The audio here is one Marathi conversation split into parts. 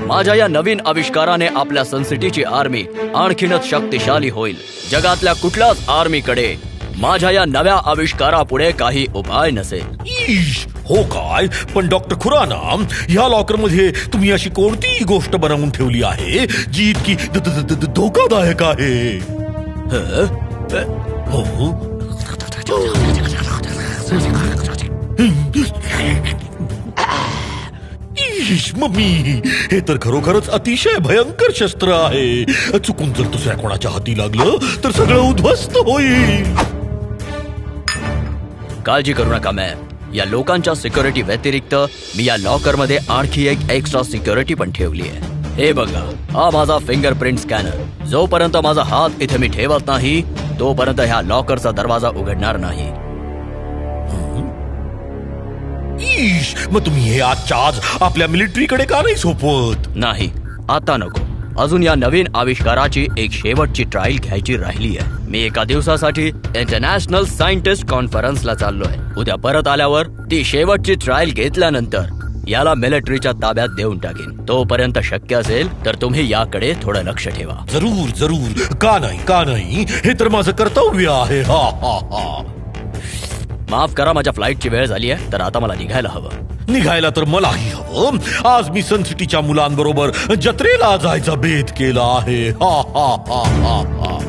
माझ्या या नवीन आविष्काराने आपल्या सनसिटीची आर्मी आणखीनच शक्तिशाली होईल. जगातल्या कुठल्याच आर्मीकडे माझ्या या नव्या आविष्कारापुढे काही उपाय नसेल. हो काय? पण डॉक्टर खुराना, ह्या लॉकर मध्ये तुम्ही अशी कोणतीही गोष्ट बनवून ठेवली आहे जी इतकी धोकादायक आहे? मम्मी, हे तर खरोखरच अतिशय भयंकर शस्त्र आहे. चुकून जर दुसऱ्या कोणाच्या हाती लागलं तर सगळं उद्ध्वस्त होईल. काळजी करू नका मॅम. या लोकांच्या सिक्युरिटी व्यतिरिक्त मी या लॉकर मध्ये आणखी एक एक्स्ट्रा सिक्युरिटी पण ठेवली आहे. हे बघा, हा माझा फिंगरप्रिंट स्कॅनर. जोपर्यंत माझा हात इथे मी ठेवत नाही तोपर्यंत ह्या लॉकरचा दरवाजा उघडणार नाही. मग तुम्ही हे आजच्या आज आपल्या मिलिटरीकडे का नाही सोपवत? नाही, आता नको. अजून या नवीन आविष्काराची एक शेवटची ट्रायल घ्यायची राहिली आहे. मी एका दिवसासाठी इंटरनॅशनल सायंटिस्ट कॉन्फरन्सला चाललोय. उद्या परत आल्यावर ती शेवटची ट्रायल घेतल्यानंतर याला मिलिटरीच्या ताब्यात देऊन टाकेन. तोपर्यंत शक्य असेल तर तुम्ही याकडे थोडं लक्ष ठेवा. जरूर जरूर. का नाही, हे तर माझं कर्तव्य आहे. हा हा हा. माफ करा, माझ्या फ्लाईटची वेळ झाली आहे, तर आता मला निघायला हवं. निघायला तर मलाही हवं. आज मी सनसिटीच्या मुलांबरोबर जत्रेला जायचा बेत केला आहे. हा हा हा हा हा.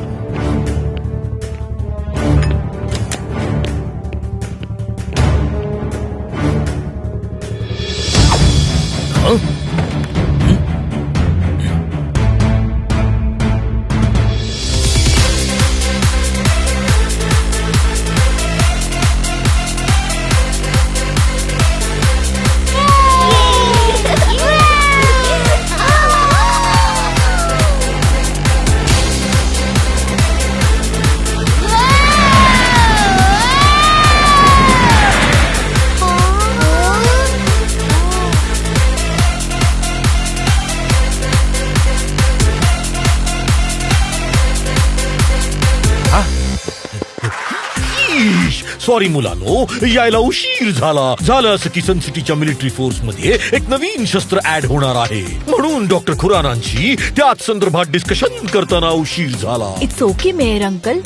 सॉरी मुलांनो, यायला उशीर झाला. झालं असं की सनसिटीच्या मिलिटरी फोर्स मध्ये एक नवीन शस्त्र ऍड होणार आहे, म्हणून डॉक्टर खुरानांची त्याच संदर्भात डिस्कशन करताना उशीर झाला. It's okay mayor uncle.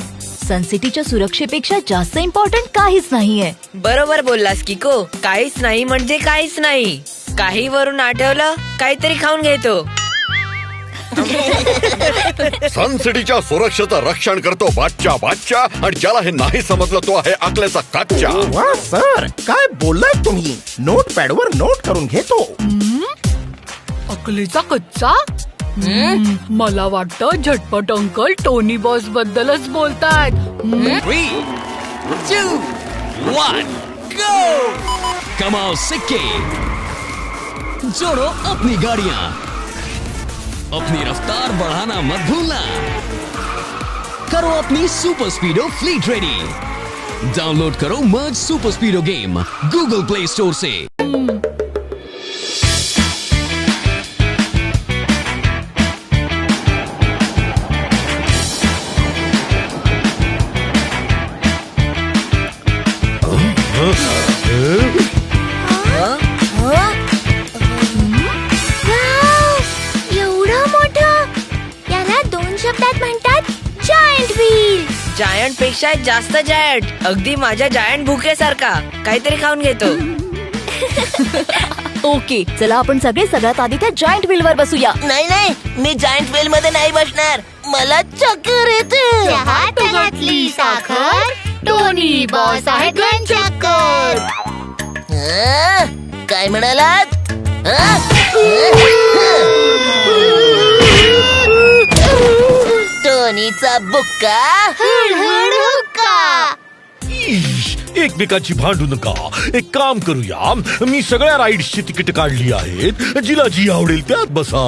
सनसिटीच्या सुरक्षेपेक्षा जास्त इम्पॉर्टंट काहीच नाहीये. बरोबर बोललास किको. काहीच नाही म्हणजे काहीच नाही. काही वरून आठवलं काहीतरी खाऊन घेतो. सनसिटीच्या सुरक्षेचं रक्षण करतो बादशाह, आणि ज्याला हे नाही समजलं तो आहे अकलेचा कच्चा. वा सर, काय बोललाय तुम्ही? नोटपॅड वर नोट करून घेतो. अकलेचा कच्चा? मला वाटतं झटपट अंकल टोनी बॉस बद्दलच बोलतायत. 3, 2, 1, go! कमाओ सिक्के, जोड़ो अपनी गाड़ियां, अपनी रफ्तार बढ़ाना मत भूलना. करो अपनी सुपर स्पीडो फ्लीट रेडी. डाउनलोड करो merge super स्पीडो game Google play store से. जायंट पेक्षा जास्त जायंट. अगदी माझ्या जायंट भुकेसारखा. काहीतरी खाऊन घेतो. ओके, चला आपण सगळे सगळ्यात आधी त्या जायंट व्हील वर बसूया. नाही, मी जायंट व्हील मध्ये नाही बसणार. मला चक्कर येते. हातातली साखर टोनी बॉस आहे गन चक्कर. काय म्हणालात? टोनीचा बुक्का हुडहुड हुक्का. एकमेकांची भांडू नका. एक काम करूया, मी सगळ्या राईड्सची तिकीट काढली आहेत. जिला जी आवडेल त्यात बसा.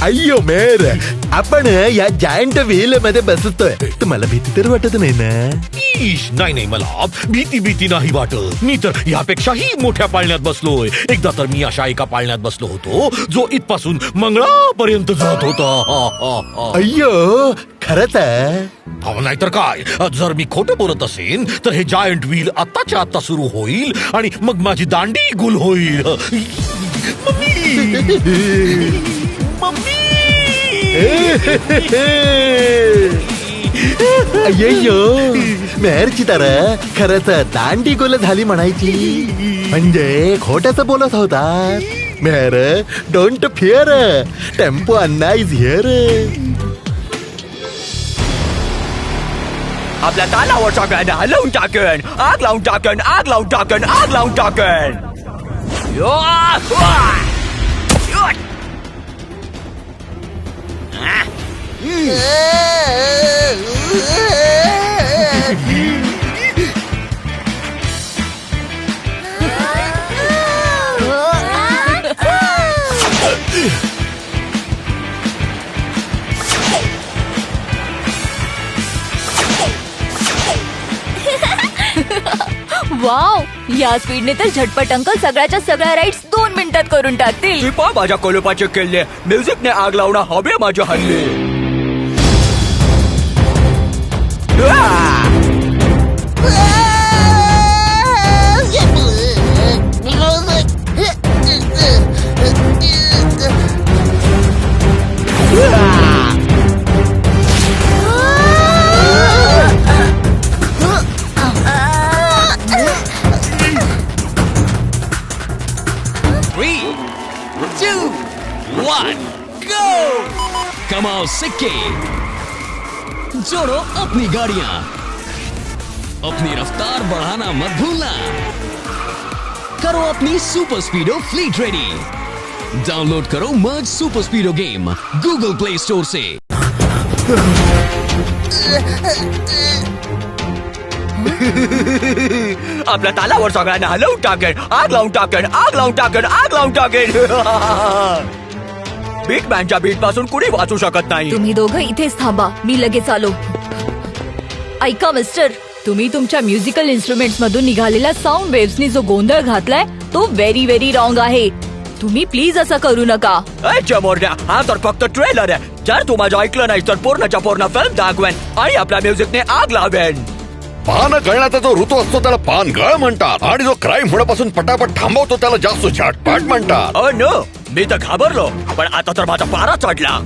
अय्यो मेर, आपण या जायंट व्हील मध्ये बसतोय. तुम्हाला भीती तर वाटत नाही ना? ईश, नाही मला भीती नाही वाटत. मी तर यापेक्षाही मोठ्या पाळण्यात बसलोय. एकदा तर मी अशा एका पाळण्यात बसलो होतो जो इथपासून मंगळापर्यंत जात होता. अय्यो, खरंच आहे? अहो, नाहीतर काय. जर मी खोटं बोलत असेन तर हे जायंट व्हील आत्ताच्या आत्ता सुरू होईल आणि मग माझी दांडी गुल होईल. अय्यो मेहरची तर खरंच दांडी गोल झाली म्हणायची. म्हणजे खोटच बोलत होता. Mehar, don't fear, tempo Anna is here. आपल्या तालावर सगळ्यांना हलवून टाकेन, आग लावून टाकेन, आग लावून टाकेन, आग लावून टाकेन. यो, आ, यो. वाव, या स्पीडने तर झटपट अंकल सगळ्याच्या सगळ्या राईड्स 2 मिनिटात करून टाकतील. ती पहा माझ्या कोलोपाचे केले. म्युझिकने आग लावणं हवे माझ्या हल्ली. कमाओ सिक्के, जोड़ो अपनी गाड़ियां, अपनी रफ्तार बढ़ाना मत भूलना. करो अपनी सुपर स्पीडो फ्लीट रेडी. डाउनलोड करो merge super स्पीडो game Google play store से. आपल्या तालावर सगळ्यांना हलवून टाकेन, आग लावून टाकेन, आग लावून टाकेन, आग लावून टाकेन. बीटमॅनच्या बीट पासून कुणी वाचू शकत नाही. तुम्ही दोघं इथेच थांबा, मी लगेच आलो. ऐका मिस्टर, तुम्ही तुमच्या म्युझिकल इन्स्ट्रुमेंट्स मधून निघालेल्या साऊंड वेव्सनी जो गोंधळ घातलाय तो व्हेरी रॉंग आहे. तुम्ही प्लीज असं करू नका. मोरड्या, हा तर फक्त ट्रेलर आहे. जर तू माझं ऐकलं नाही तर पूर्णच्या पूर्ण फिल्म दाखवेन आणि आपल्या म्युझिकने आग लावेन. पान गळण्याचा जो ऋतू असतो त्याला पानगळ म्हणतात आणि जो क्राईम होण्यापासून पटापट थांबवतो त्याला जास्त झटपट म्हणतात. नो, मी तर घाबरलो, पण आता तर माझा पारा चढला.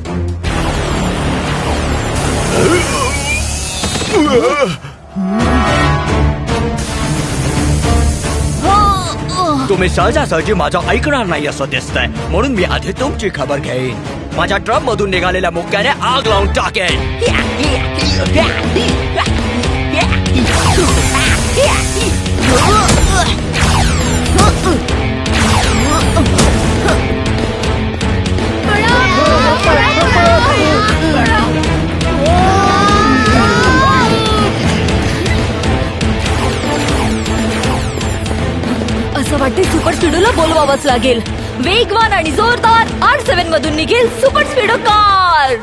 तुम्ही सहजासहजी माझं ऐकणार नाही असं दिसतंय, म्हणून मी आधी तुमची खबर घेईन. माझ्या ट्रम मधून निघालेल्या मुक्याने आग लावून टाकेन. असं वाटते सुपर स्पीडोला बोलवावंच लागेल. वेगवान आणि जोरदार R7 मधून निघेल सुपर स्पीडो कार.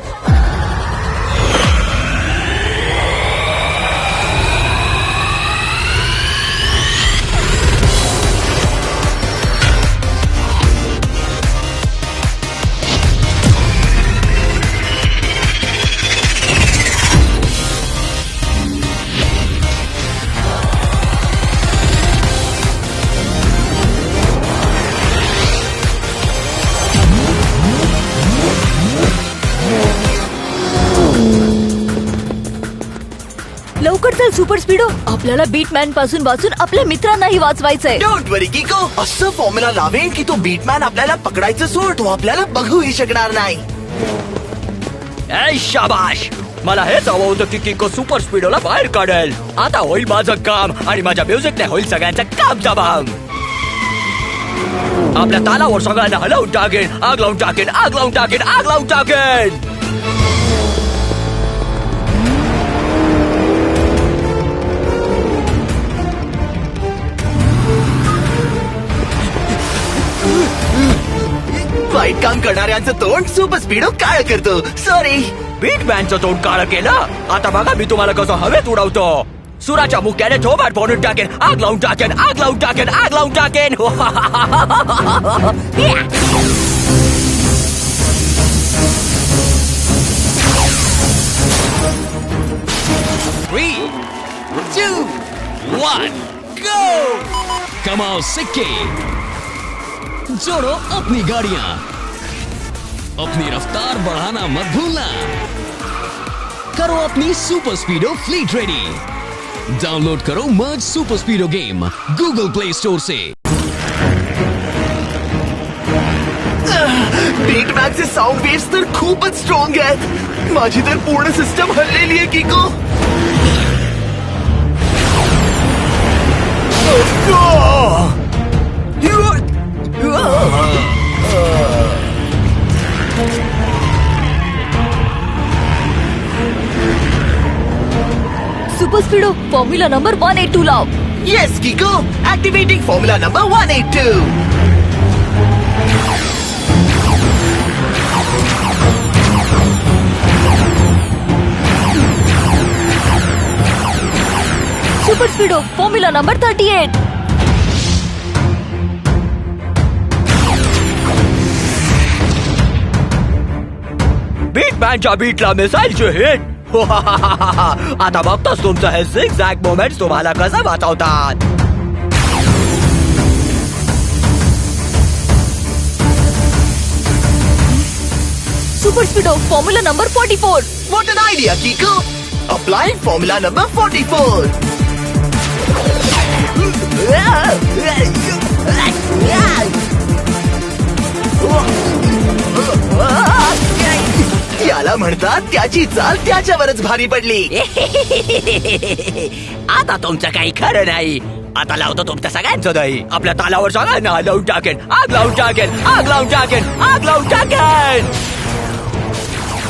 लवकर चल सुपर स्पीडो, आपल्याला बीटमॅन पासून वाचून आपल्या मित्रांनाही वाचवायचंय. डोंट वरी किको, असं फॉर्म्युला लावेन की तो बीटमॅन आपल्याला पकडायचं सोड, तो आपल्याला बघूही शकणार नाही. ए शाबाश, मला हेच हवं होतं की किको सुपर स्पीडोला बाहेर काढेल. आता होईल माझं काम आणि माझ्या म्युझिकने होईल सगळ्यांचं काम जबांग. आपल्या तालावर सगळ्यांना हलवून टाकेन, आग लावून टाकेन, आग लावून टाकेन, आग लावून टाकेन. वाईट काम करणाऱ्यांचं तोंड सुपर स्पीडो काळ करतो. सॉरी. बीटमॅनचं तोंड काळं केलं. आता बघा मी तुम्हाला कसं हवेत उडवतो. सुराच्या मुक्याने थोबाड फोडून टाकेन. आग लावून टाकेन. आग लावून टाकेन. आग लावून टाकेन. 3, 2, 1, go! कमाओ सिक्के, जोड़ो अपनी गाड़ियां, अपनी रफ्तार बढ़ाना मत भूलना. करो अपनी सुपर स्पीडो फ्लीट रेडी. डाउनलोड करो merge super स्पीडो game Google play store से. बीटमॅनचे साऊंड वेव्स तर खूपच स्ट्रॉंग आहेत. माझी तर पूर्ण सिस्टम हललेली आहे Kiko. Super speedo formula number 182 लाव. Yes Kiko, activating formula number 182. Super speedo formula number 38. बीटमॅनच्या बीटला मिसाईलचे हिट. आता बघतोस तुमचं हे झिगझॅग मोमेंट्स तुम्हाला कसं वाचवतात. Super speedo formula number 44. What an idea, Kiko! Applying formula number 44. याला म्हणतात त्याची चाल त्याच्यावरच भारी पडली. आता तुमचं काही खरं नाही. आता लावतो तुमच्या सगळ्यांचं दही. आपल्या तालावर सगळ्यांना लावून टाकेन. आग लावून टाकेन. आग लावून टाकेन. आग लावून टाकेन.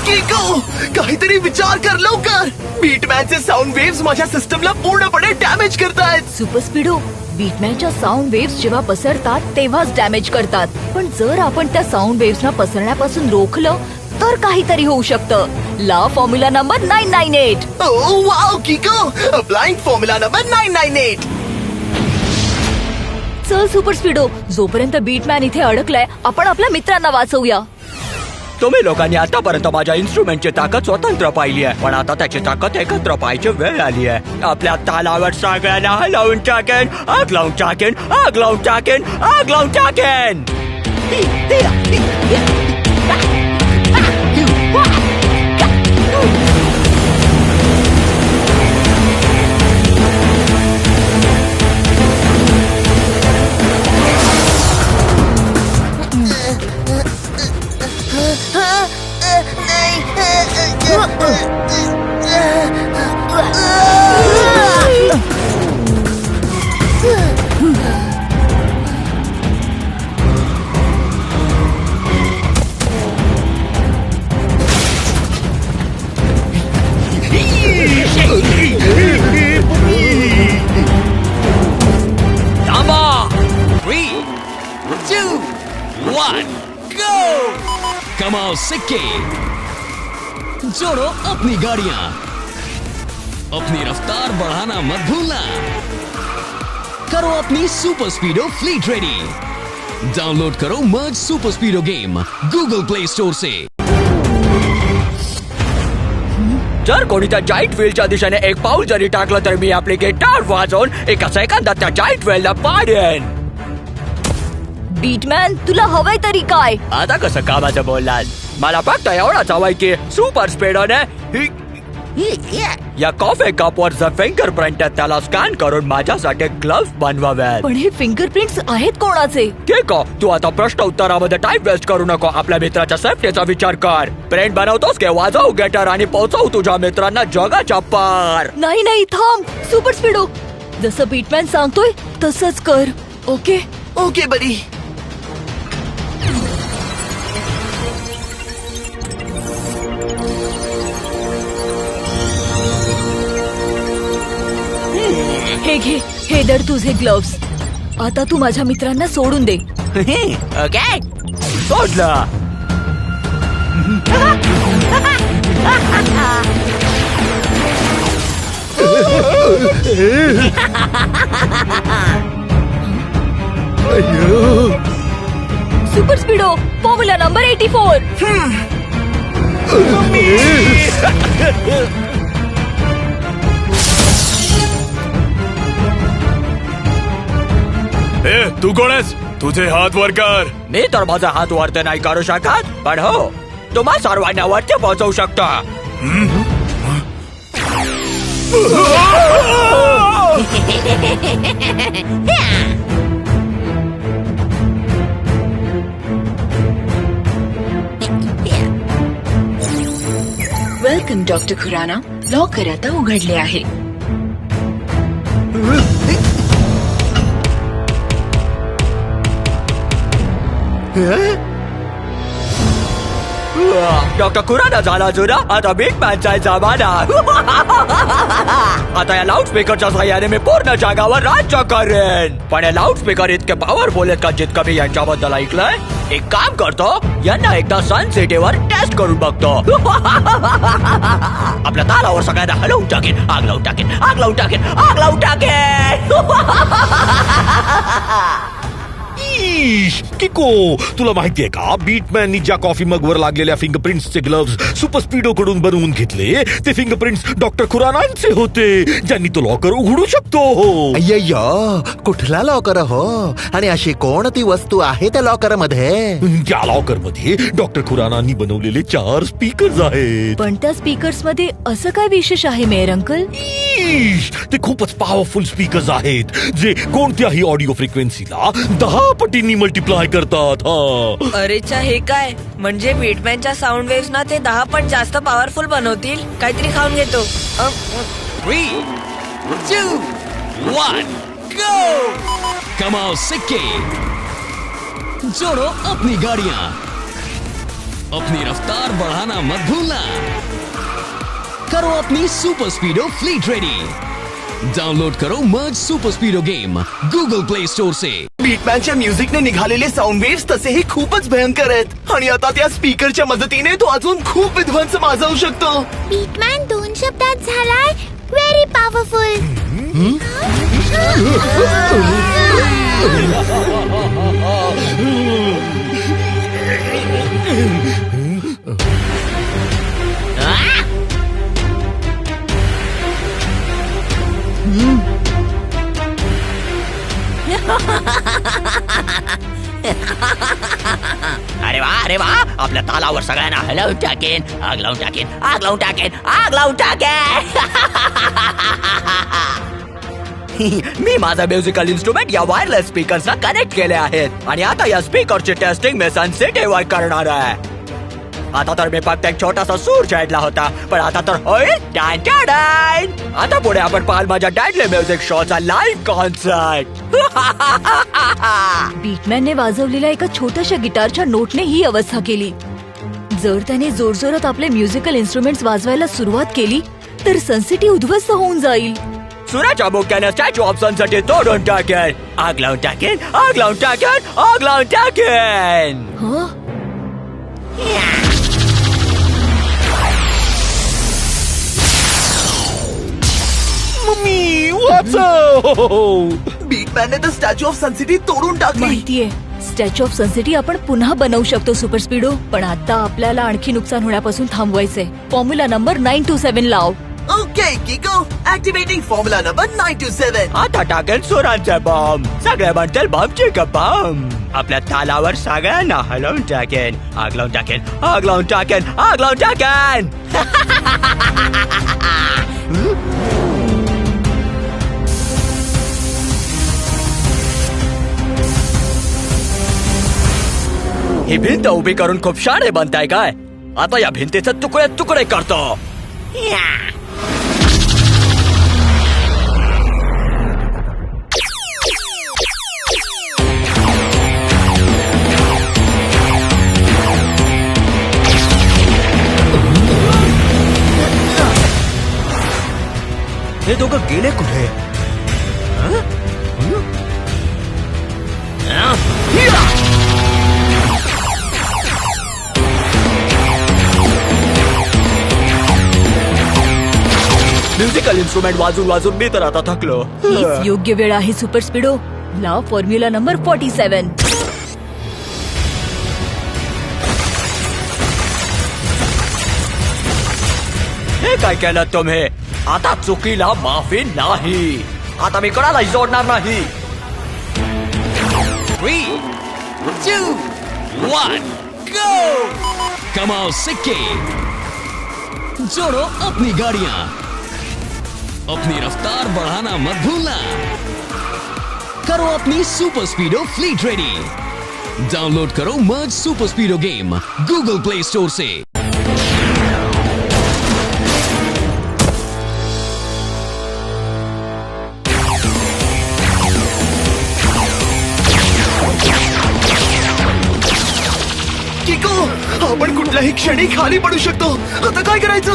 किको, काहीतरी विचार कर लवकर. बीटमॅनचे साऊंड वेव्स माझ्या सिस्टमला पूर्णपणे डॅमेज करतायत. सुपर स्पीडो बीटमॅनच्या साऊंड वेव्स जेव्हा पसरतात तेव्हाच डॅमेज करतात. पण जर आपण त्या साऊंड वेव्सना पसरण्यापासून रोखलं तर काहीतरी होऊ शकतं. ला फॉर्म्युला नंबर 998. ओ वाव किको, अप्लाइंग फॉर्म्युला नंबर 998. चल सुपर स्पीडो, जोपर्यंत बीटमॅन इथे अडकलाय आपण आपल्या मित्रांना वाचवूया. तुम्ही लोकांनी आतापर्यंत माझ्या इन्स्ट्रुमेंटची ताकद स्वतंत्र पाहिली आहे, पण आता त्याची ताकद एकत्र पाहायची वेळ आली आहे. आपल्या तालावर सगळ्यांना हलवून टाकेन. आग लावून टाकेन. आग लावून टाकेन. आग लावून टाकेन. कमाओ सिक्के, जोड़ो अपनी गाड़ियां, अपनी रफ्तार बढ़ाना मत भूलना. करो अपनी सुपर स्पीडो फ्लीट रेडी. डाउनलोड करो merge super स्पीडो game Google play store से. जर कोणी त्या जाईंट व्हीलच्या दिशेने एक पाऊल जरी टाकलं तर मी आपली गिटार वाजवून एका सेकंदात त्या जाईंट व्हीलला पाडेन. बीटमॅन तुला हवंय तरी काय? आता कसं कामाचं बोललास? मला फक्त एवढाच हवाय की सुपर स्पीडोने या कॉफी कपवर जर फिंगरप्रिंट त्याला स्कॅन करून माझ्यासाठी ग्लव्स बनवाव्यात. पण हे फिंगरप्रिंट्स आहेत कोणाचे? ठीक आहे, तू आता प्रश्न उत्तरामध्ये टाइम वेस्ट करू नको. आपल्या मित्राच्या सेफ्टीचा विचार कर. प्रिंट बनवतोस की वाजव गिटार आणि पोहोचव तुझ्या मित्रांना जगाच्या पार. नाही नाही थांब. सुपर स्पीडो जसं बीटमॅन सांगतोय तसंच कर. ओके ओके बडी. हे घे, हे दर तुझे ग्लव्स. आता तू माझ्या मित्रांना सोडून दे. ओके सोडलं. Super speedo formula number 84. तू कोण आहेस? तुझे हात वर कर. मी तर माझा हात वरती नाही करू शकत, पण हो तुम्हा सर्वांना वरती पोहोचवू शकतो. Welcome doctor Khurana. लॉकर आता उघडले आहे. डॉक्टर खुराना झाला जुना, आता बिग मॅनचा जमाना. आता या लाऊडस्पीकरच्या सहाय्याने मी पूर्ण जगावर राज्य करेन. पण हे लाऊडस्पीकर इतके पॉवरफुल आहेत का जितकं मी यांच्याबद्दल ऐकलंय. एक काम करतो, यांना एकदा सन सिटीवर टेस्ट करून बघतो. आपल्या तालावर सगळ्यांना हलवून टाकेन, आग लावून टाकेन, आग लावून टाकेन, आग लावून टाकेन. किको, तुला माहितीये का बीटमॅननी ज्या कॉफी मग वर लागलेल्या फिंगरप्रिंट्सचे ग्लव्स सुपर स्पीडो कडून बनवून घेतले, ते फिंगरप्रिंट्स डॉक्टर खुरानांचे होते, ज्यांनी तो लॉकर उघडू शकतो. अय्यो, कुठला लॉकर हो? आणि अशी कोणती वस्तू आहे त्या लॉकर मध्ये? त्या लॉकर मध्ये डॉक्टर खुरानांनी बनवलेले 4 स्पीकर्स आहेत. पण त्या स्पीकर्स मध्ये असं काय विशेष आहे मेयर अंकल? ते खूपच पॉवरफुल स्पीकर्स आहेत, जे कोणत्याही ऑडिओ फ्रिक्वेन्सीला 10 पटींनी मल्टिप्लाय करतात. अरेच्या, हे काय म्हणजे बीटमॅनच्या साऊंड वेव्स ना ते 10 पट जास्त पॉवरफुल बनवतील. काहीतरी खाऊन घेतो. 3, 2, 1, go! कमाओ सिक्के, जोड़ो अपनी गाड़ियां, अपनी रफ्तार बढ़ाना मत भूलना. करो अपनी सुपर स्पीडो फ्लीट रेडी. डाउनलोड करो merge super स्पीडो game Google play store से. बीटमॅनच्या म्युझिकने निघालेले साऊंड वेव्स तसेही खूपच भयंकर आहेत. आणि आता त्या स्पीकरच्या मदतीने तो अजून खूप विध्वंस माजवू शकतो. बीटमॅन 2 शब्दात झालाय व्हेरी पॉवरफुल. अरे वा, अरे वा, आपल्या तालावर सगळ्यांना हलवून टाकेन, आग लावून टाकेन, आग लावून टाकेन, आग लावून टाकेन. मी माझा म्युझिकल इन्स्ट्रुमेंट या वायरलेस स्पीकर्सला कनेक्ट केले आहेत आणि आता या स्पीकरची टेस्टिंग मी सन सिटीवर करणार आहे. आता तर मी फक्त एक छोटासा सूर छेडला होता, पण आता तर होईल डान डान डान. आता पुढे आपण पाहाल माझ्या डॅडले म्युझिक शोचा लाईव्ह कॉन्सर्ट. बीटमॅनने वाजवलेल्या एका छोट्याशा गिटारच्या नोटने ही अवस्था केली. जर त्याने जोरजोरात आपले म्युझिकल इन्स्ट्रुमेंट्स वाजवायला सुरुवात केली तर सनसिटी उद्ध्वस्त होऊन जाईल. सुराच्या बोक्याने स्टॅच्यू ऑफ सनसाठी तोडून टाकेन, आग लावून टाकेन, आग लावून टाकेन, आग लावून टाकेन. मम्मी वाचव. बीटमॅनने तर स्टॅच्यू ऑफ सनसिटी तोडून टाकली. माहितीये, स्टॅच्यू ऑफ सनसिटी आपण पुन्हा बनवू शकतो सुपर स्पीडो. पण आता आपल्याला आणखी नुकसान होण्यापासून थांबवायचंय. फॉर्म्युला नंबर 927 लाव. Okay किको, activating formula number 927. आता टाकेन सुरांचे बॉम्ब. सगळे म्हणतील बॉम्बचे का बॉम्ब. आपल्या तालावर सगळ्यांना हलवून टाकेन, आग लावून टाकेन, आग लावून टाकेन, आग लावून टाकेन. ही भिंत उभी करून खूप शाणे बनताय काय? आता या भिंतीचे तुकडे तुकडे करतो. हे दोघं गेले कुठे? म्युझिकल इन्स्ट्रुमेंट वाजून वाजून मी तर आता थकलो. हीच योग्य वेळ आहे सुपर स्पीडो. लाव फॉर्म्युला नंबर 47. हे काय केलं तुम्ही? आता चुकीला माफी नाही. आता मी कोणालाही जोडणार नाही. 3, 2, 1, go! कमाओ सिक्के, जोड़ो अपनी गाड़ियां, अपनी रफ्तार बढ़ाना मत भूलना. करो अपनी सुपर स्पीडो फ्लीट रेडी. डाउनलोड करो merge super स्पीडो game Google play store से. किको, आपण कुठल्याही क्षणी खाली पडू शकतो. आता काय करायचं?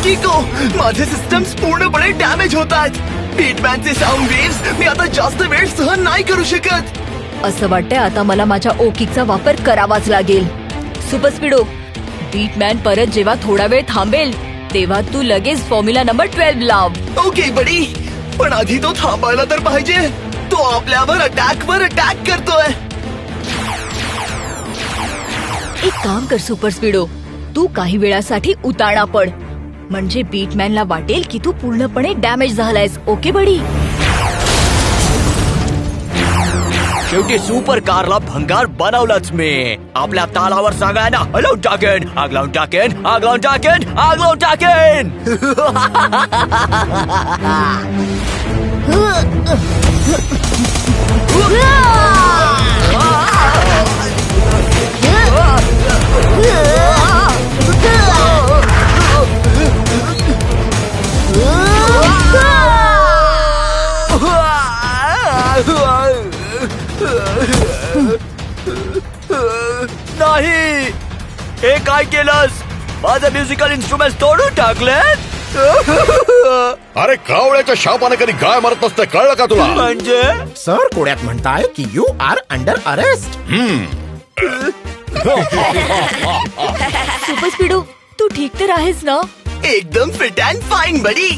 किको, माझे सिस्टम्स पूर्णपणे डॅमेज होत आहेत. बीटमॅनचे साऊंड वेव्स मी आता जास्त वेळ सहन नाही करू शकत. असं वाटतंय आता मला माझ्या ओकिकचा वापर करावाच लागेल. सुपर स्पीडो, बीटमॅन परत जेव्हा थोडा वेळ थांबेल तेव्हा तू लगेच फॉर्म्युला नंबर 12 लाव. ओके बडी, पण आधी तो थांबायला तर पाहिजे. तो आपल्यावर अटॅक करतोय. एक काम कर सुपर स्पीडो, तू काही वेळासाठी उताळा पड. म्हणजे बीटमॅनला वाटेल की तू पूर्णपणे डॅमेज झालायस. ओके बडी? शेवटी सुपर कारला भंगार बनवलंच मी. आपल्या तालावर सगळ्यांना हलवून टाकेन. आग लावून टाकेन. आग लावून टाकेन. आग लावून टाकेन. नाही, हे काय केलंस? माझं म्युझिकल इन्स्ट्रुमेंट तोडून टाकलेत. अरे कावळ्याच्या शापाने कधी गाय मरत नसते, कळलं का तुला? म्हणजे सर कोड्यात म्हणताय की you are under arrest. Super Speedo, तू ठीक तर आहेस ना? एकदम फिट अँड फाईन बडी.